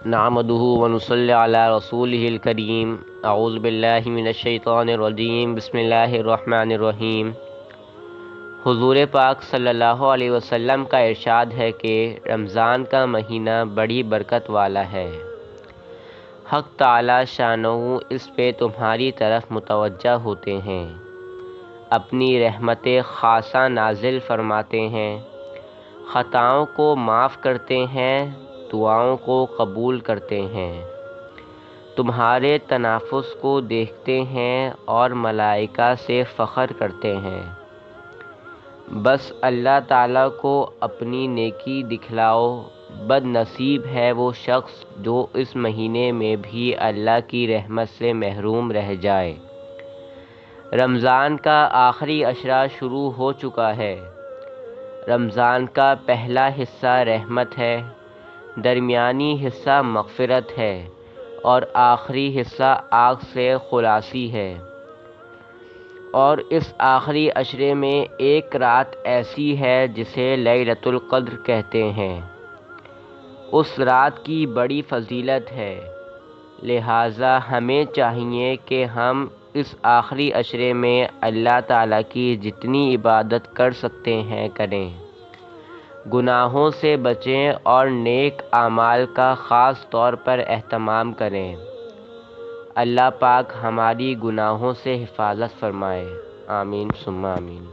نحمدہ ونصلی علی رسولہ الکریم اعوذ باللہ من الشیطان الرجیم بسم اللہ الرحمن الرحیم۔ حضور پاک صلی اللہ علیہ وسلم کا ارشاد ہے کہ رمضان کا مہینہ بڑی برکت والا ہے۔ حق تعالی شانہ اس پہ تمہاری طرف متوجہ ہوتے ہیں، اپنی رحمت خاصہ نازل فرماتے ہیں، خطاؤں کو معاف کرتے ہیں، دعاؤں کو قبول کرتے ہیں، تمہارے تنافس کو دیکھتے ہیں اور ملائکہ سے فخر کرتے ہیں۔ بس اللہ تعالیٰ کو اپنی نیکی دکھلاؤ، بد نصیب ہے وہ شخص جو اس مہینے میں بھی اللہ کی رحمت سے محروم رہ جائے۔ رمضان کا آخری عشرہ شروع ہو چکا ہے۔ رمضان کا پہلا حصہ رحمت ہے، درمیانی حصہ مغفرت ہے اور آخری حصہ آگ سے خلاصی ہے۔ اور اس آخری عشرے میں ایک رات ایسی ہے جسے لیلۃ القدر کہتے ہیں۔ اس رات کی بڑی فضیلت ہے، لہٰذا ہمیں چاہیے کہ ہم اس آخری عشرے میں اللہ تعالیٰ کی جتنی عبادت کر سکتے ہیں کریں، گناہوں سے بچیں اور نیک اعمال کا خاص طور پر اہتمام کریں۔ اللہ پاک ہماری گناہوں سے حفاظت فرمائے، آمین ثم آمین۔